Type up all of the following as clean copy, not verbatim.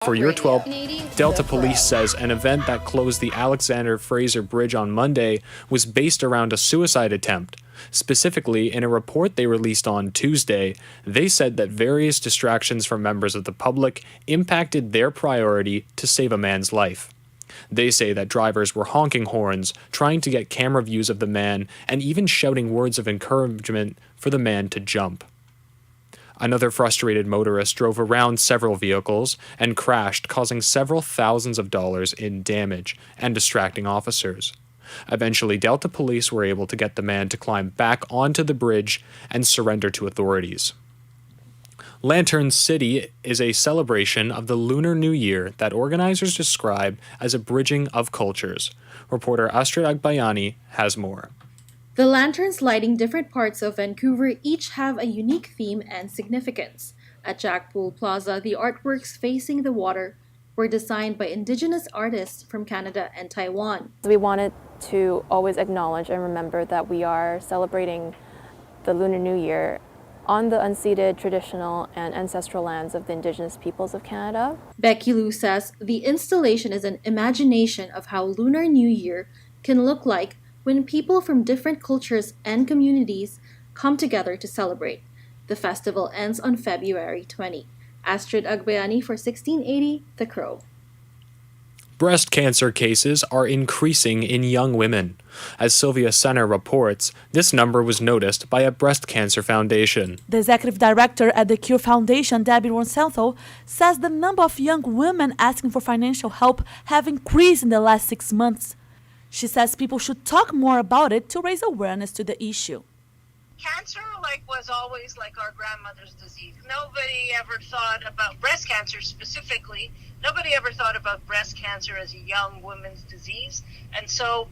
For year 12, Delta Police says an event that closed the Alexander Fraser Bridge on Monday was based around a suicide attempt. Specifically, in a report they released on Tuesday, they said that various distractions from members of the public impacted their priority to save a man's life. They say that drivers were honking horns, trying to get camera views of the man, and even shouting words of encouragement for the man to jump. Another frustrated motorist drove around several vehicles and crashed, causing several thousands of dollars in damage and distracting officers. Eventually, Delta Police were able to get the man to climb back onto the bridge and surrender to authorities. Lantern City is a celebration of the Lunar New Year that organizers describe as a bridging of cultures. Reporter Astrid Agbayani has more. The lanterns lighting different parts of Vancouver each have a unique theme and significance. At Jackpool Plaza, the artworks facing the water were designed by Indigenous artists from Canada and Taiwan. We wanted to always acknowledge and remember that we are celebrating the Lunar New Year on the unceded, traditional, and ancestral lands of the Indigenous peoples of Canada. Becky Liu says the installation is an imagination of how Lunar New Year can look like when people from different cultures and communities come together to celebrate. The festival ends on February 20. Astrid Agbayani for 1680 The Crow. Breast cancer cases are increasing in young women. As Sylvia Senner reports, this number was noticed by a breast cancer foundation. The executive director at the Cure Foundation, Debbie Ronsalto, says the number of young women asking for financial help have increased in the last 6 months. She says people should talk more about it to raise awareness to the issue. Cancer was always like our grandmother's disease. Nobody ever thought about breast cancer specifically. Nobody ever thought about breast cancer as a young woman's disease. And so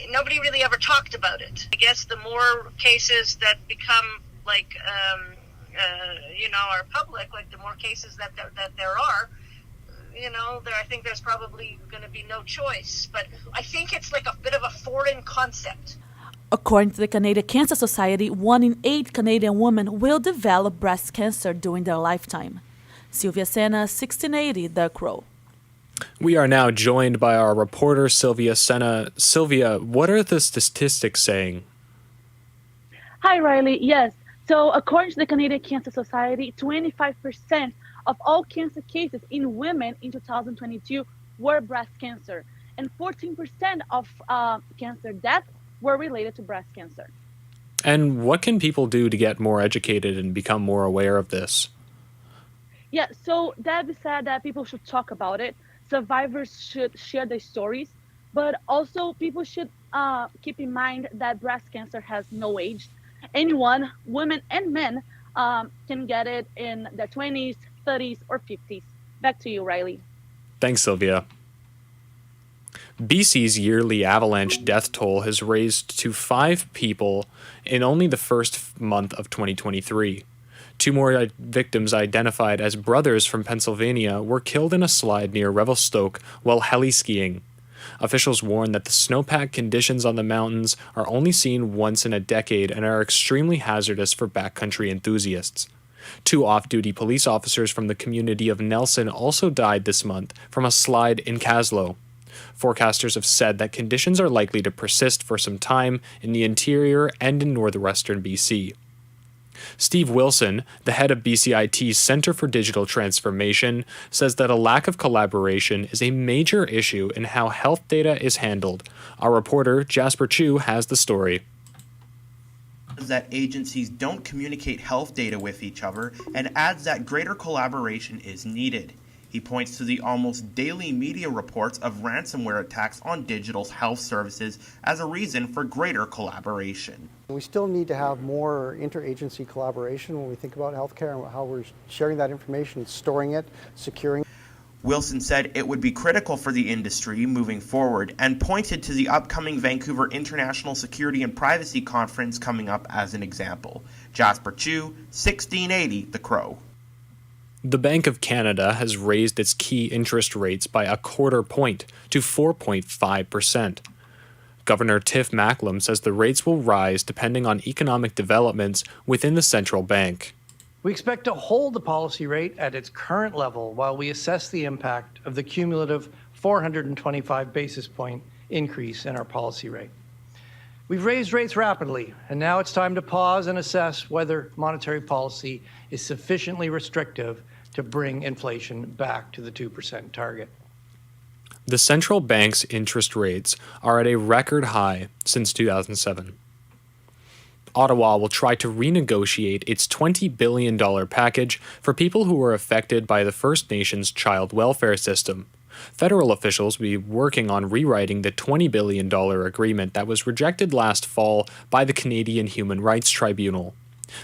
nobody really ever talked about it. I guess the more cases that become are public, the more cases that there are, I think there's probably going to be no choice. But I think it's like a bit of a foreign concept. According to the Canadian Cancer Society, 1 in 8 Canadian women will develop breast cancer during their lifetime. Sylvia Senna, 1680 The Crow. We are now joined by our reporter, Sylvia Senna. Sylvia, what are the statistics saying? Hi, Riley. Yes. So according to the Canadian Cancer Society, 25% of all cancer cases in women in 2022 were breast cancer, and 14% of cancer deaths were related to breast cancer. And what can people do to get more educated and become more aware of this? Yeah, so Debbie said that people should talk about it. Survivors should share their stories, but also people should keep in mind that breast cancer has no age. Anyone, women and men, can get it in their 20s, 30s, or 50s. Back to you, Riley. Thanks, Sylvia. BC's yearly avalanche death toll has raised to 5 people in only the first month of 2023. 2 more victims identified as brothers from Pennsylvania were killed in a slide near Revelstoke while heli-skiing. Officials warn that the snowpack conditions on the mountains are only seen once in a decade and are extremely hazardous for backcountry enthusiasts. 2 off-duty police officers from the community of Nelson also died this month from a slide in Caslow. Forecasters have said that conditions are likely to persist for some time in the interior and in northwestern BC. Steve Wilson, the head of BCIT's Center for Digital Transformation, says that a lack of collaboration is a major issue in how health data is handled. Our reporter, Jasper Chu, has the story. That agencies don't communicate health data with each other and adds that greater collaboration is needed. He points to the almost daily media reports of ransomware attacks on digital health services as a reason for greater collaboration. We still need to have more interagency collaboration when we think about healthcare and how we're sharing that information, storing it, securing it. Wilson said it would be critical for the industry moving forward and pointed to the upcoming Vancouver International Security and Privacy Conference coming up as an example. Jasper Chu, 1680 The Crow. The Bank of Canada has raised its key interest rates by a quarter point to 4.5%. Governor Tiff Macklem says the rates will rise depending on economic developments within the central bank. We expect to hold the policy rate at its current level while we assess the impact of the cumulative 425 basis point increase in our policy rate. We've raised rates rapidly, and now it's time to pause and assess whether monetary policy is sufficiently restrictive to bring inflation back to the 2% target. The central bank's interest rates are at a record high since 2007. Ottawa will try to renegotiate its $20 billion package for people who were affected by the First Nations child welfare system. Federal officials will be working on rewriting the $20 billion agreement that was rejected last fall by the Canadian Human Rights Tribunal.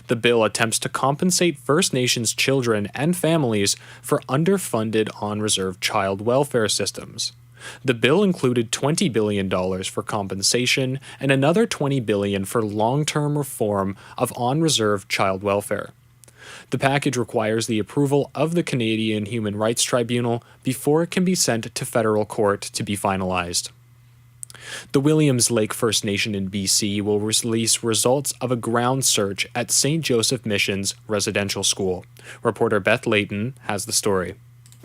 The bill attempts to compensate First Nations children and families for underfunded on-reserve child welfare systems. The bill included $20 billion for compensation and another $20 billion for long-term reform of on-reserve child welfare. The package requires the approval of the Canadian Human Rights Tribunal before it can be sent to federal court to be finalized. The Williams Lake First Nation in BC will release results of a ground search at St. Joseph Mission's residential school. Reporter Beth Layton has the story.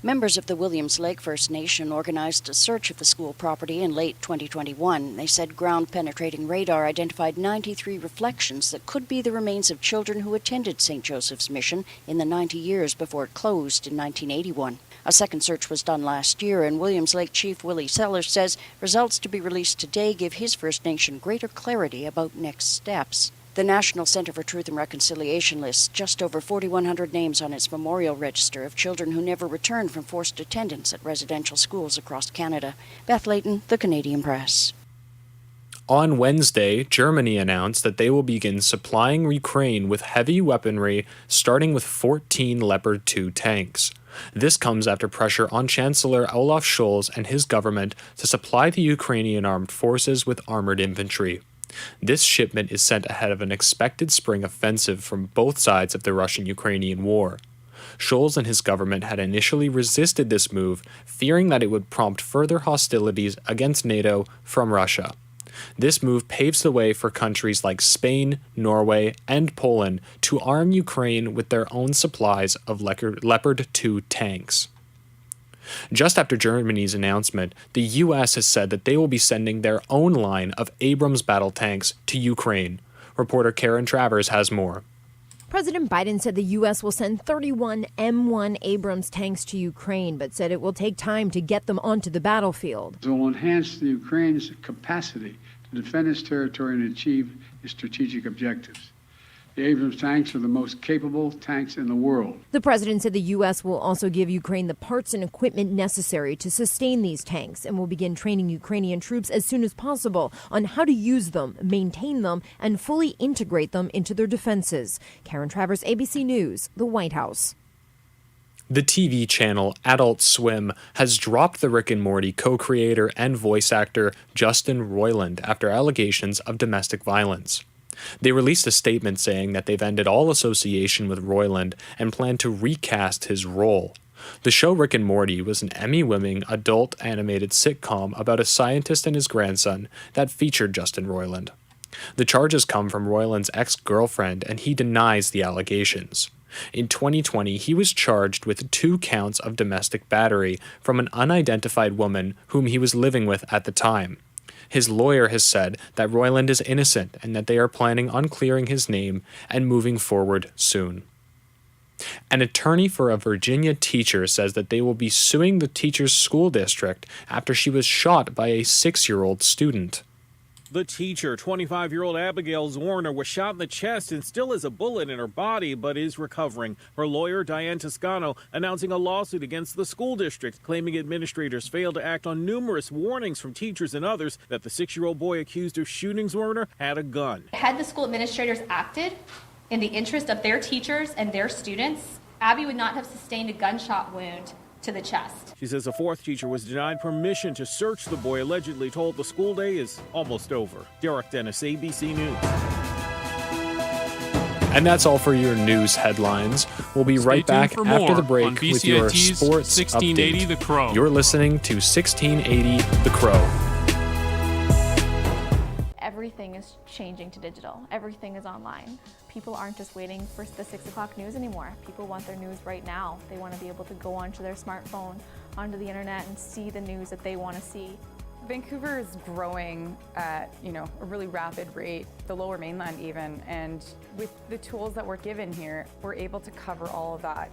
Members of the Williams Lake First Nation organized a search of the school property in late 2021. They said ground-penetrating radar identified 93 reflections that could be the remains of children who attended St. Joseph's Mission in the 90 years before it closed in 1981. A second search was done last year, and Williams Lake Chief Willie Sellers says results to be released today give his First Nation greater clarity about next steps. The National Centre for Truth and Reconciliation lists just over 4,100 names on its memorial register of children who never returned from forced attendance at residential schools across Canada. Beth Layton, The Canadian Press. On Wednesday, Germany announced that they will begin supplying Ukraine with heavy weaponry, starting with 14 Leopard 2 tanks. This comes after pressure on Chancellor Olaf Scholz and his government to supply the Ukrainian armed forces with armored infantry. This shipment is sent ahead of an expected spring offensive from both sides of the Russian-Ukrainian war. Scholz and his government had initially resisted this move, fearing that it would prompt further hostilities against NATO from Russia. This move paves the way for countries like Spain, Norway, and Poland to arm Ukraine with their own supplies of Leopard 2 tanks. Just after Germany's announcement, the U.S. has said that they will be sending their own line of Abrams battle tanks to Ukraine. Reporter Karen Travers has more. President Biden said the U.S. will send 31 M1 Abrams tanks to Ukraine, but said it will take time to get them onto the battlefield. It will enhance the Ukraine's capacity to defend its territory and achieve its strategic objectives. The Abrams tanks are the most capable tanks in the world. The president said the U.S. will also give Ukraine the parts and equipment necessary to sustain these tanks and will begin training Ukrainian troops as soon as possible on how to use them, maintain them, and fully integrate them into their defenses. Karen Travers, ABC News, the White House. The TV channel Adult Swim has dropped the Rick and Morty co-creator and voice actor Justin Roiland after allegations of domestic violence. They released a statement saying that they've ended all association with Roiland and plan to recast his role. The show Rick and Morty was an Emmy-winning adult animated sitcom about a scientist and his grandson that featured Justin Roiland. The charges come from Roiland's ex-girlfriend, and he denies the allegations. In 2020, he was charged with 2 counts of domestic battery from an unidentified woman whom he was living with at the time. His lawyer has said that Roiland is innocent and that they are planning on clearing his name and moving forward soon. An attorney for a Virginia teacher says that they will be suing the teacher's school district after she was shot by a 6-year-old student. The teacher, 25-year-old Abigail Zorner, was shot in the chest and still has a bullet in her body, but is recovering. Her lawyer, Diane Toscano, announcing a lawsuit against the school district, claiming administrators failed to act on numerous warnings from teachers and others that the 6-year-old boy accused of shooting Zorner had a gun. Had the school administrators acted in the interest of their teachers and their students, Abby would not have sustained a gunshot wound to the chest. She says a 4th teacher was denied permission to search the boy, allegedly told the school day is almost over. Derek Dennis, ABC News. And that's all for your news headlines. We'll be right back after the break with your sports 1680 update. The Crow. You're listening to 1680 The Crow. Everything everything is changing to digital. Everything is online. People aren't just waiting for the 6 o'clock news anymore. People want their news right now. They want to be able to go onto their smartphone, onto the internet, and see the news that they want to see. Vancouver is growing at, a really rapid rate, the Lower Mainland even, and with the tools that we're given here, we're able to cover all of that.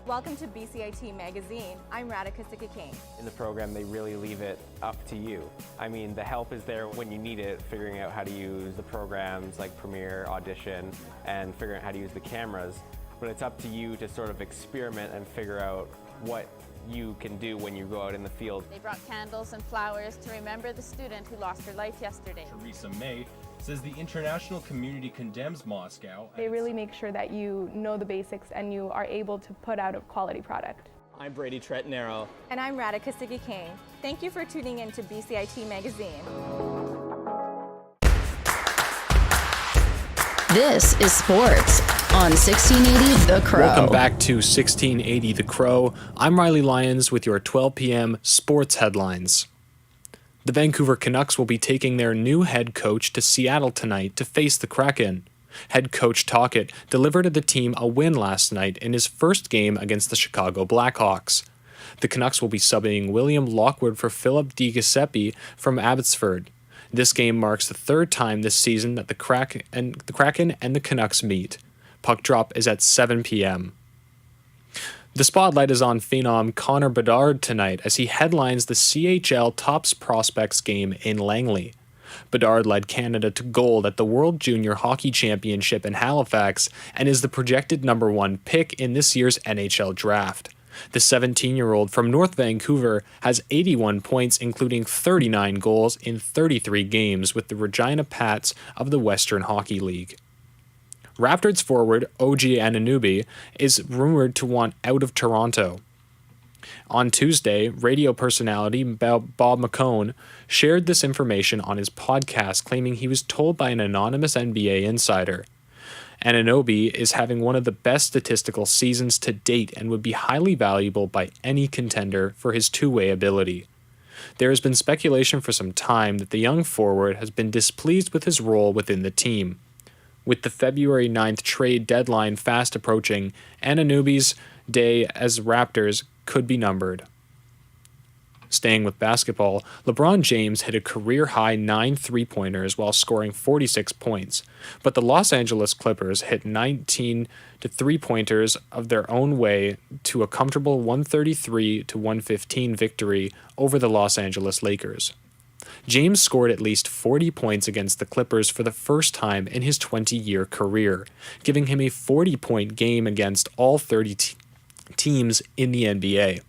Welcome to BCIT Magazine. I'm Radhika King. In the program, they really leave it up to you. I mean, the help is there when you need it, figuring out how to use the programs like Premiere, Audition, and figuring out how to use the cameras. But it's up to you to sort of experiment and figure out what you can do when you go out in the field. They brought candles and flowers to remember the student who lost her life yesterday. Theresa May says the international community condemns Moscow. They really make sure that you know the basics and you are able to put out a quality product. I'm Brady Tretanero. And I'm Radhika King. Thank you for tuning in to BCIT Magazine. This is sports on 1680 The Crow. Welcome back to 1680 The Crow. I'm Riley Lyons with your 12 p.m. sports headlines. The Vancouver Canucks will be taking their new head coach to Seattle tonight to face the Kraken. Head coach Tocchet delivered the team a win last night in his first game against the Chicago Blackhawks. The Canucks will be subbing William Lockwood for Philip DiGiuseppe from Abbotsford. This game marks the third time this season that the Kraken and the Canucks meet. Puck drop is at 7 p.m. The spotlight is on phenom Connor Bedard tonight as he headlines the CHL Tops Prospects game in Langley. Bedard led Canada to gold at the World Junior Hockey Championship in Halifax and is the projected number 1 pick in this year's NHL draft. The 17-year-old from North Vancouver has 81 points, including 39 goals in 33 games with the Regina Pats of the Western Hockey League. Raptors forward OG Anunoby is rumored to want out of Toronto. On Tuesday, radio personality Bob McCone shared this information on his podcast, claiming he was told by an anonymous NBA insider. Anunoby is having one of the best statistical seasons to date and would be highly valuable by any contender for his two-way ability. There has been speculation for some time that the young forward has been displeased with his role within the team. With the February 9th trade deadline fast approaching, Anunoby's day as Raptors could be numbered. Staying with basketball, LeBron James hit a career-high 9 three-pointers while scoring 46 points, but the Los Angeles Clippers hit 19 three-pointers of their own way to a comfortable 133-115 victory over the Los Angeles Lakers. James scored at least 40 points against the Clippers for the first time in his 20-year career, giving him a 40-point game against all 30 teams in the NBA.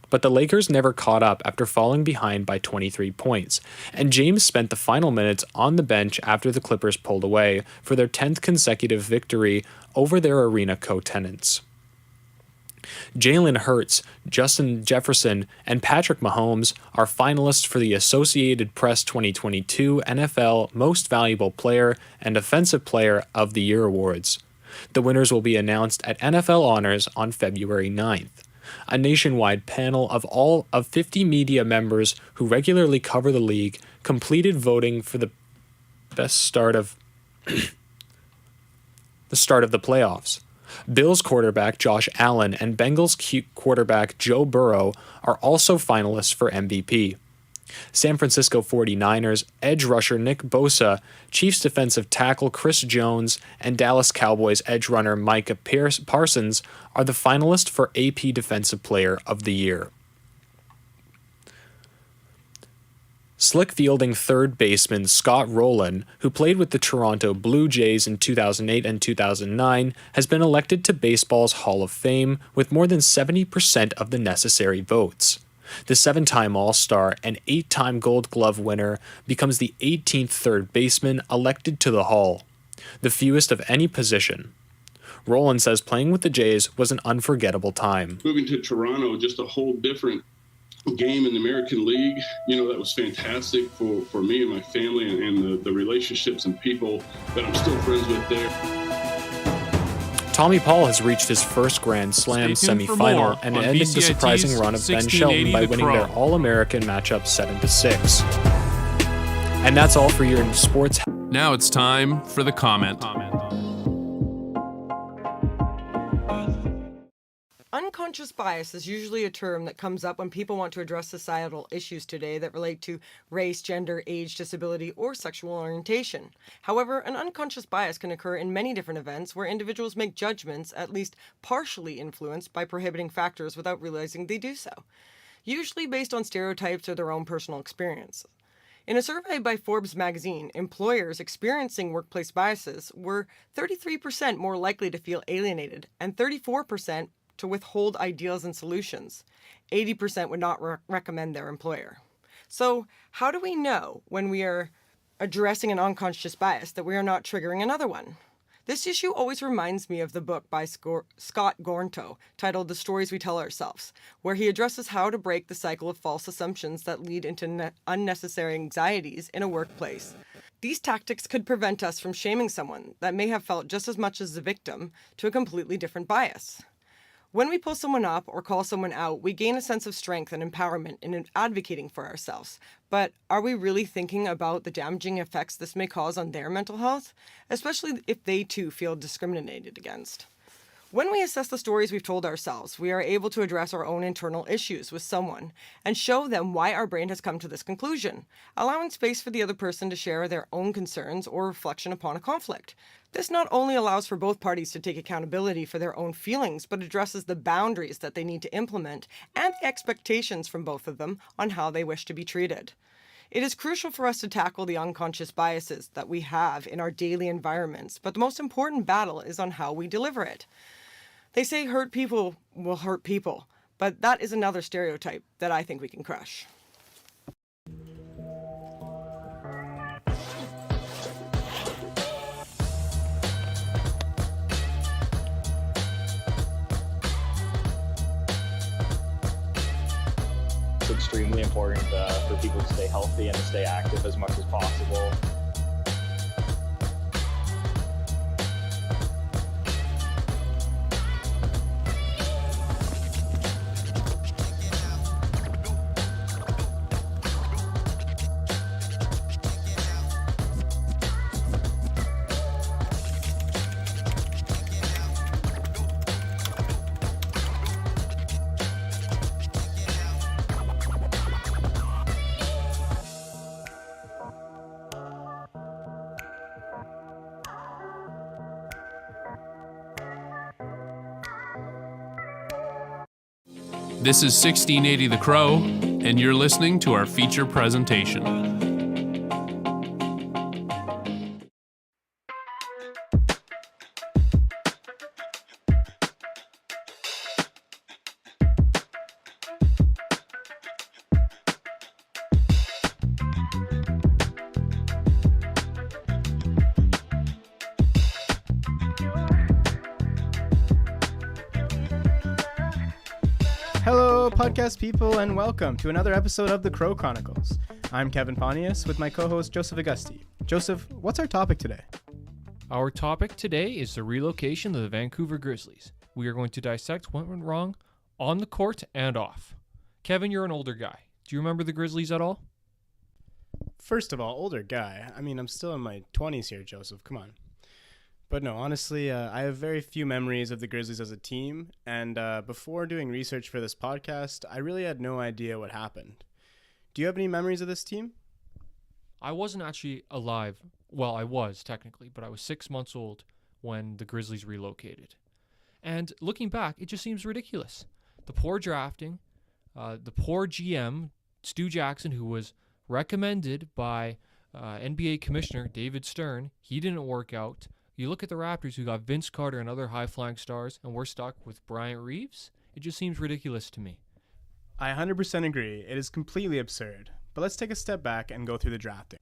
But the Lakers never caught up after falling behind by 23 points, and James spent the final minutes on the bench after the Clippers pulled away for their 10th consecutive victory over their arena co-tenants. Jalen Hurts, Justin Jefferson, and Patrick Mahomes are finalists for the Associated Press 2022 NFL Most Valuable Player and Offensive Player of the Year awards. The winners will be announced at NFL Honors on February 9th. A nationwide panel of all of 50 media members who regularly cover the league completed voting for the best start of the playoffs. Bills quarterback Josh Allen and Bengals quarterback Joe Burrow are also finalists for MVP. San Francisco 49ers edge rusher Nick Bosa, Chiefs defensive tackle Chris Jones, and Dallas Cowboys edge runner Micah Parsons are the finalists for AP Defensive Player of the Year. Slick fielding third baseman Scott Rowland, who played with the Toronto Blue Jays in 2008 and 2009, has been elected to baseball's Hall of Fame with more than 70% of the necessary votes. The 7-time All-Star and 8-time Gold Glove winner becomes the 18th third baseman elected to the Hall, the fewest of any position. Rowland says playing with the Jays was an unforgettable time. Moving to Toronto, just a whole different game in the American League, that was fantastic for me and my family and the relationships and people that I'm still friends with there. Tommy Paul has reached his first Grand Slam semifinal and ended the surprising run of Ben Shelton by winning their All-American matchup 7-6. And that's all for your sports. Now it's time for the comment. Unconscious bias is usually a term that comes up when people want to address societal issues today that relate to race, gender, age, disability, or sexual orientation. However, an unconscious bias can occur in many different events where individuals make judgments at least partially influenced by prohibiting factors without realizing they do so, usually based on stereotypes or their own personal experience. In a survey by Forbes magazine, employers experiencing workplace biases were 33% more likely to feel alienated and 34% to withhold ideas and solutions. 80% would not recommend their employer. So how do we know when we are addressing an unconscious bias that we are not triggering another one? This issue always reminds me of the book by Scott Gornto titled The Stories We Tell Ourselves, where he addresses how to break the cycle of false assumptions that lead into unnecessary anxieties in a workplace. These tactics could prevent us from shaming someone that may have felt just as much as the victim to a completely different bias. When we pull someone up or call someone out, we gain a sense of strength and empowerment in advocating for ourselves. But are we really thinking about the damaging effects this may cause on their mental health, especially if they too feel discriminated against? When we assess the stories we've told ourselves, we are able to address our own internal issues with someone and show them why our brain has come to this conclusion, allowing space for the other person to share their own concerns or reflection upon a conflict. This not only allows for both parties to take accountability for their own feelings, but addresses the boundaries that they need to implement and the expectations from both of them on how they wish to be treated. It is crucial for us to tackle the unconscious biases that we have in our daily environments, but the most important battle is on how we deliver it. They say hurt people will hurt people, but that is another stereotype that I think we can crush. It's extremely important for people to stay healthy and to stay active as much as possible. This is 1680 The Crow, and you're listening to our feature presentation. Hello, podcast people, and welcome to another episode of The Crow Chronicles. I'm Kevin Pontius with my co-host Joseph Augusti. Joseph, what's our topic today? Our topic today is the relocation of the Vancouver Grizzlies. We are going to dissect what went wrong on the court and off. Kevin, you're an older guy. Do you remember the Grizzlies at all? First of all, older guy. I mean, I'm still in my 20s here, Joseph. Come on. But no, honestly, I have very few memories of the Grizzlies as a team, and before doing research for this podcast, I really had no idea what happened. Do you have any memories of this team? I wasn't actually alive. Well, I was, technically, but I was 6 months old when the Grizzlies relocated. And looking back, it just seems ridiculous. The poor drafting, the poor GM, Stu Jackson, who was recommended by NBA Commissioner David Stern, he didn't work out. You look at the Raptors, who got Vince Carter and other high-flying stars, and we're stuck with Bryant Reeves. It just seems ridiculous to me. I 100% agree. It is completely absurd. But let's take a step back and go through the drafting.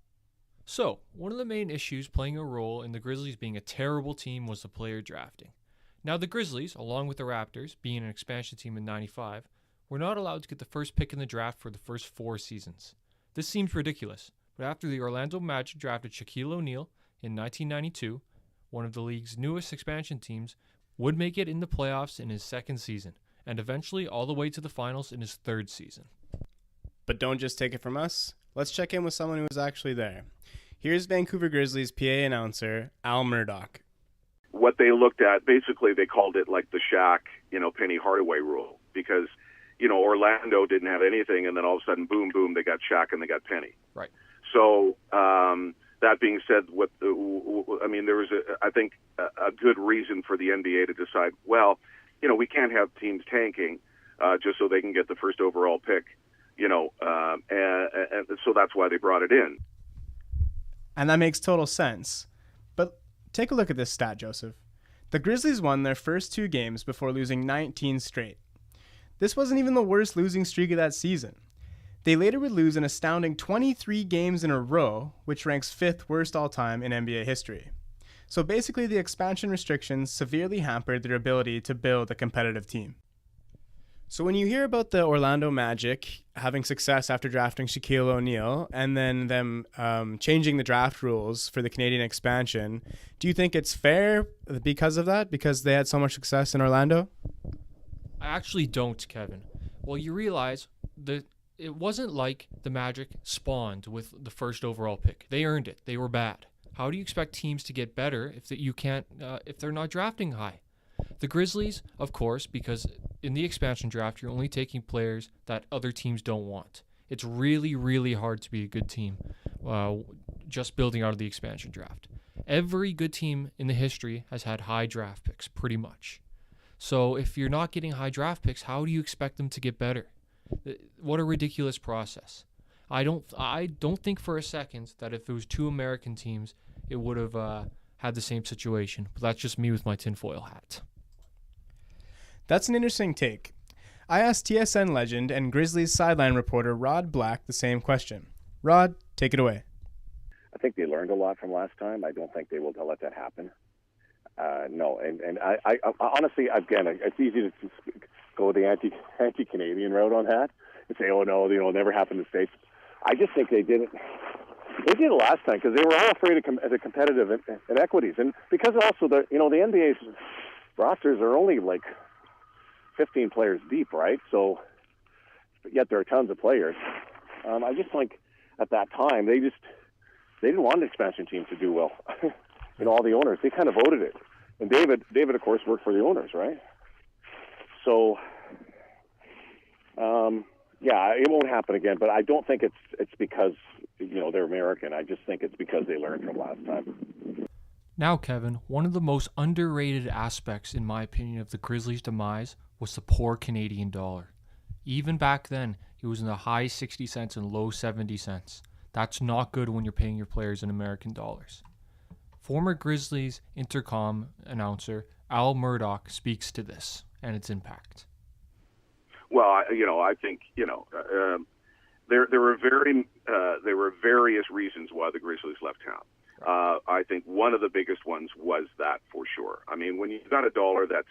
So, one of the main issues playing a role in the Grizzlies being a terrible team was the player drafting. Now, the Grizzlies, along with the Raptors, being an expansion team in '95, were not allowed to get the first pick in the draft for the first 4 seasons. This seems ridiculous, but after the Orlando Magic drafted Shaquille O'Neal in 1992, one of the league's newest expansion teams would make it in the playoffs in his second season, and eventually all the way to the finals in his third season. But don't just take it from us. Let's check in with someone who was actually there. Here's Vancouver Grizzlies PA announcer Al Murdoch. What they looked at, basically they called it like the Shaq, Penny Hardaway rule, because, Orlando didn't have anything, and then all of a sudden, boom, boom, they got Shaq and they got Penny. Right. So, that being said, there was, I think, a good reason for the NBA to decide, well, we can't have teams tanking just so they can get the first overall pick, and so that's why they brought it in. And that makes total sense. But take a look at this stat, Joseph. The Grizzlies won their first 2 games before losing 19 straight. This wasn't even the worst losing streak of that season. They later would lose an astounding 23 games in a row, which ranks 5th worst all time in NBA history. So basically, the expansion restrictions severely hampered their ability to build a competitive team. So when you hear about the Orlando Magic having success after drafting Shaquille O'Neal and then them changing the draft rules for the Canadian expansion, do you think it's fair because of that, because they had so much success in Orlando? I actually don't, Kevin. Well, you realize that it wasn't like the Magic spawned with the first overall pick. They earned it. They were bad. How do you expect teams to get better if they're not drafting high? The Grizzlies, of course, because in the expansion draft, you're only taking players that other teams don't want. It's really, really hard to be a good team just building out of the expansion draft. Every good team in the history has had high draft picks, pretty much. So if you're not getting high draft picks, how do you expect them to get better? What a ridiculous process. I don't think for a second that if it was 2 American teams, it would have had the same situation. But that's just me with my tinfoil hat. That's an interesting take. I asked TSN legend and Grizzlies sideline reporter Rod Black the same question. Rod, take it away. I think they learned a lot from last time. I don't think they will let that happen. No, and I honestly, again, it's easy to go the anti-Canadian route on that and say, oh no, it'll never happen in the States. I just think they did it. They did it last time because they were all afraid of the competitive inequities, and because also the NBA's rosters are only like 15 players deep, right? So, yet there are tons of players. I just think at that time they didn't want an expansion team to do well. All the owners, they kind of voted it. And David, of course, worked for the owners, right? So, it won't happen again. But I don't think it's because they're American. I just think it's because they learned from last time. Now, Kevin, one of the most underrated aspects, in my opinion, of the Grizzlies' demise was the poor Canadian dollar. Even back then, it was in the high 60 cents and low 70 cents. That's not good when you're paying your players in American dollars. Former Grizzlies intercom announcer Al Murdoch speaks to this and its impact. Well, I think there were various reasons why the Grizzlies left town. I think one of the biggest ones was that, for sure. I mean, when you've got a dollar that's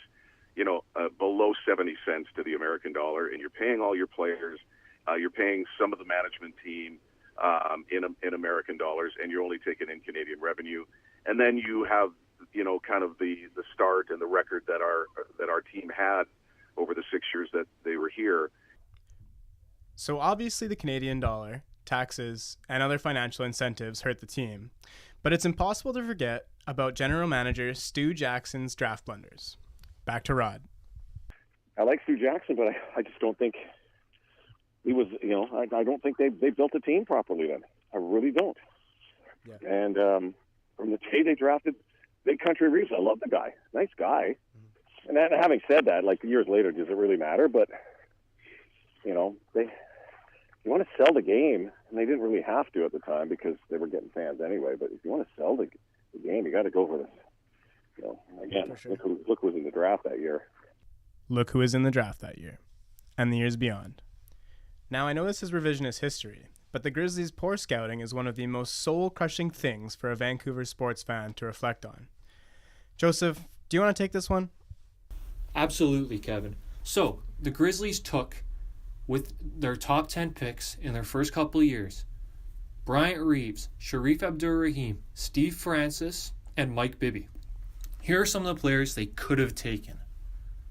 below 70 cents to the American dollar, and you're paying all your players, you're paying some of the management team in American dollars, and you're only taking in Canadian revenue. And then you have, kind of the start and the record that our team had over the 6 years that they were here. So obviously the Canadian dollar, taxes, and other financial incentives hurt the team. But it's impossible to forget about General Manager Stu Jackson's draft blunders. Back to Rod. I like Stu Jackson, but I just don't think he was, I don't think they built a team properly then. I really don't. Yeah. And from the day they drafted Big Country Reeves, I love the guy. Nice guy. Mm-hmm. And having said that, like years later, does it really matter? But, you want to sell the game, and they didn't really have to at the time because they were getting fans anyway. But if you want to sell the game, you got to go for this. Again, sure. Look who was in the draft that year. Look who was in the draft that year, and the years beyond. Now, I know this is revisionist history, but the Grizzlies' poor scouting is one of the most soul-crushing things for a Vancouver sports fan to reflect on. Joseph, do you want to take this one? Absolutely, Kevin. So, the Grizzlies took, with their top 10 picks in their first couple of years, Bryant Reeves, Sharif Abdur-Rahim, Steve Francis, and Mike Bibby. Here are some of the players they could have taken.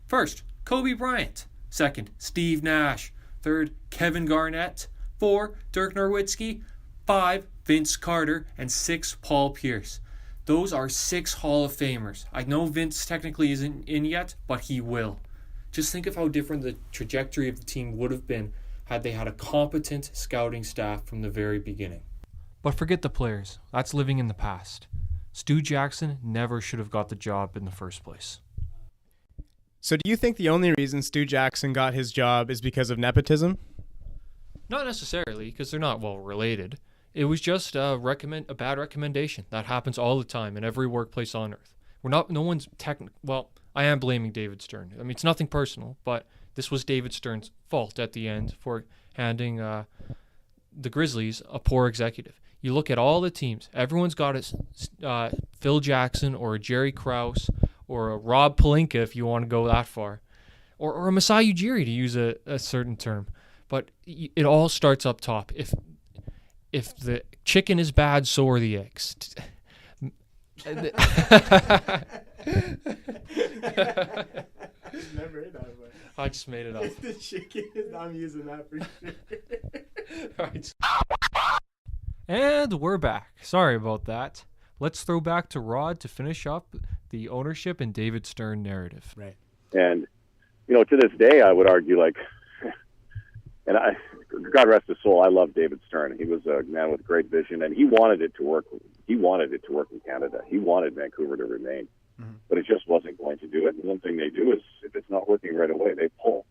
First, Kobe Bryant. Second, Steve Nash. Third, Kevin Garnett. 4, Dirk Nowitzki. 5, Vince Carter, and 6 Paul Pierce. Those are 6 Hall of Famers. I know Vince technically isn't in yet, but he will. Just think of how different the trajectory of the team would have been had they had a competent scouting staff from the very beginning. But forget the players. That's living in the past. Stu Jackson never should have got the job in the first place. So do you think the only reason Stu Jackson got his job is because of nepotism? Not necessarily, because they're not well related. It was just a bad recommendation. That happens all the time in every workplace on earth. No one's well, I am blaming David Stern. I mean, it's nothing personal, but this was David Stern's fault at the end for handing the Grizzlies a poor executive. You look at all the teams, everyone's got a Phil Jackson or a Jerry Krause or a Rob Pelinka, if you want to go that far, or a Masai Ujiri, to use a certain term. But it all starts up top. If the chicken is bad, so are the eggs. Never heard that one. I just made it up. The chicken is, I'm using that for sure. Right. And we're back. Sorry about that. Let's throw back to Rod to finish up the ownership and David Stern narrative. Right. And, to this day, I would argue, and God rest his soul, I love David Stern. He was a man with great vision, and he wanted it to work. He wanted it to work in Canada. He wanted Vancouver to remain, but it just wasn't going to do it. And one thing they do is, if it's not working right away, they pull.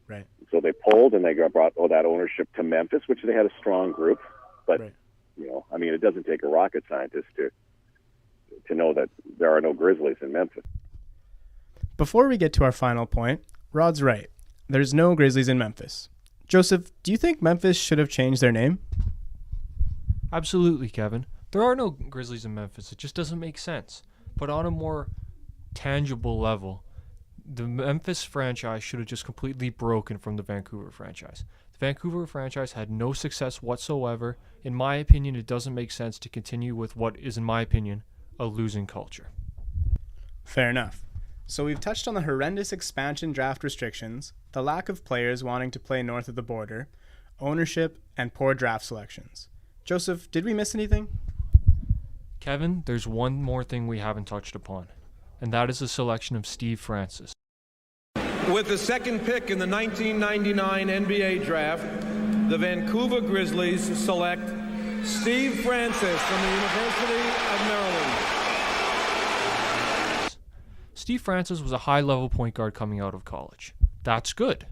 Right. So they pulled, and they brought that ownership to Memphis, which they had a strong group. But right. It doesn't take a rocket scientist to know that there are no Grizzlies in Memphis. Before we get to our final point, Rod's right. There's no Grizzlies in Memphis. Joseph, do you think Memphis should have changed their name? Absolutely, Kevin. There are no Grizzlies in Memphis. It just doesn't make sense. But on a more tangible level, the Memphis franchise should have just completely broken from the Vancouver franchise. The Vancouver franchise had no success whatsoever. In my opinion, it doesn't make sense to continue with what is, in my opinion, a losing culture. Fair enough. So we've touched on the horrendous expansion draft restrictions, the lack of players wanting to play north of the border, ownership, and poor draft selections. Joseph, did we miss anything? Kevin, there's one more thing we haven't touched upon, and that is the selection of Steve Francis. With the second pick in the 1999 NBA draft, the Vancouver Grizzlies select Steve Francis from the University of Maryland. Steve Francis was a high-level point guard coming out of college. That's good.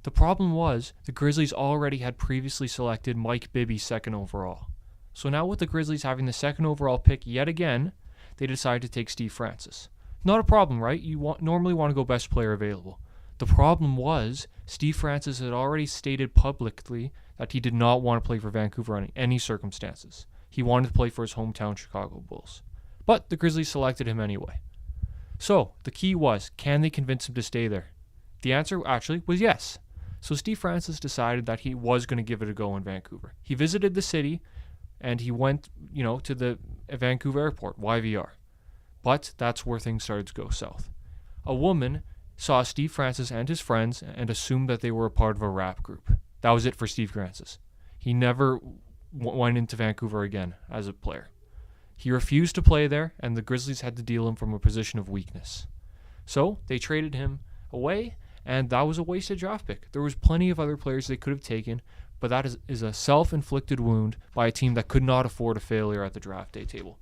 The problem was the Grizzlies already had previously selected Mike Bibby second overall. So now with the Grizzlies having the second overall pick yet again, they decided to take Steve Francis. Not a problem, right? You normally want to go best player available. The problem was Steve Francis had already stated publicly that he did not want to play for Vancouver under any circumstances. He wanted to play for his hometown Chicago Bulls. But the Grizzlies selected him anyway. So the key was, can they convince him to stay there? The answer actually was yes. So Steve Francis decided that he was going to give it a go in Vancouver. He visited the city and he went, to the Vancouver airport, YVR. But that's where things started to go south. A woman saw Steve Francis and his friends and assumed that they were a part of a rap group. That was it for Steve Francis. He never went into Vancouver again as a player. He refused to play there, and the Grizzlies had to deal him from a position of weakness. So they traded him away, and that was a wasted draft pick. There was plenty of other players they could have taken, but that is a self-inflicted wound by a team that could not afford a failure at the draft day table.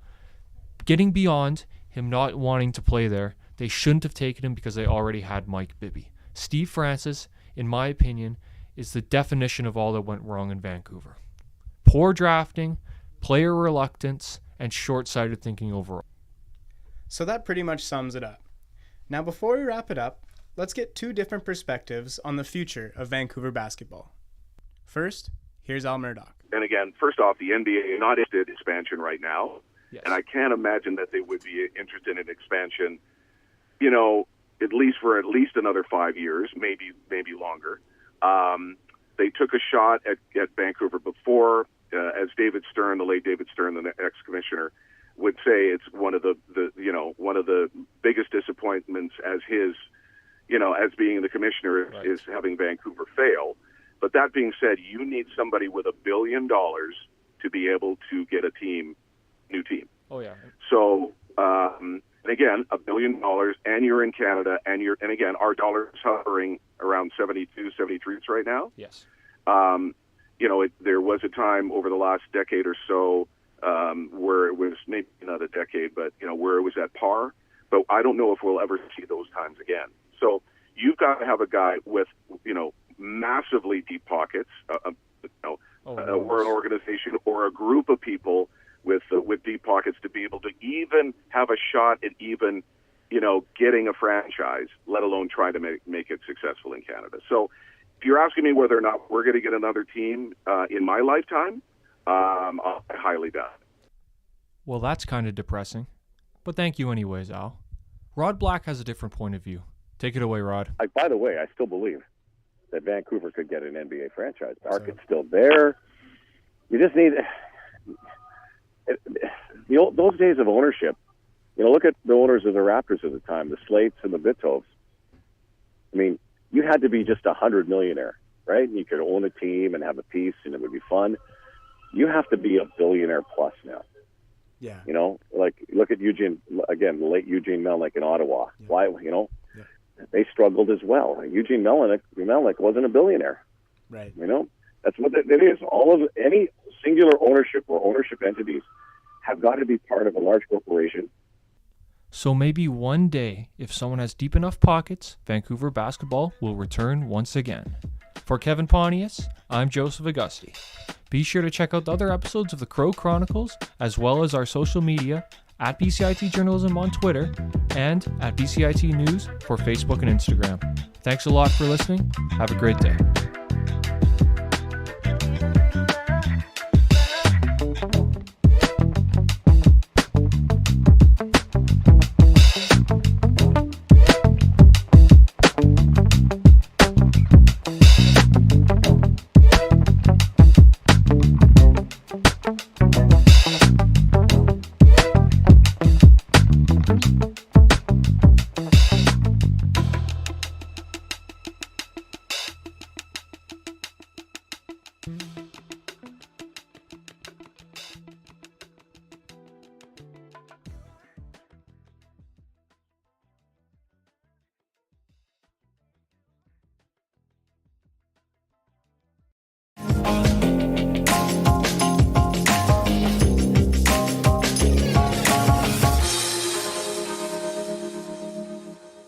Getting beyond him not wanting to play there, they shouldn't have taken him because they already had Mike Bibby. Steve Francis, in my opinion, is the definition of all that went wrong in Vancouver. Poor drafting, player reluctance, and short-sighted thinking overall. So that pretty much sums it up. Now before we wrap it up, let's get two different perspectives on the future of Vancouver basketball. First, here's Al Murdoch. And again, first off, the NBA is not interested in expansion right now. Yes. And I can't imagine that they would be interested in expansion, at least another 5 years, maybe longer. They took a shot at Vancouver before, as David Stern, the late David Stern, the ex-commissioner, would say it's one of the biggest disappointments as as being the commissioner Right. is having Vancouver fail. But that being said, you need somebody with $1 billion to be able to get a new team. Oh yeah. So, and again, $1 billion, and you're in Canada, and again, our dollar is hovering around 72, 73 right now. Yes. There was a time over the last decade or so where it was, maybe not a decade, but where it was at par. But I don't know if we'll ever see those times again. So you've got to have a guy with massively deep pockets, or an organization or a group of people with deep pockets to be able to even have a shot at even getting a franchise, let alone trying to make it successful in Canada. So if you're asking me whether or not we're going to get another team in my lifetime, I highly doubt it. Well, that's kind of depressing. But thank you anyways, Al. Rod Black has a different point of view. Take it away, Rod. By the way, I still believe that Vancouver could get an NBA franchise. The market's still there. You just need those days of ownership. Look at the owners of the Raptors at the time, the Slates and the Bitovs. I mean, you had to be just a 100 millionaire, right? You could own a team and have a piece, and it would be fun. You have to be a billionaire plus now. Yeah. Look at Eugene, again, the late Eugene Melnyk in Ottawa. Yeah. Why, they struggled as well. Eugene Melnyk wasn't a billionaire. Right. That's what it is. Any singular ownership or ownership entities have got to be part of a large corporation. So maybe one day, if someone has deep enough pockets, Vancouver basketball will return once again. For Kevin Pontius, I'm Joseph Augusti. Be sure to check out the other episodes of the Crow Chronicles, as well as our social media at BCIT Journalism on Twitter and at BCIT News for Facebook and Instagram. Thanks a lot for listening. Have a great day.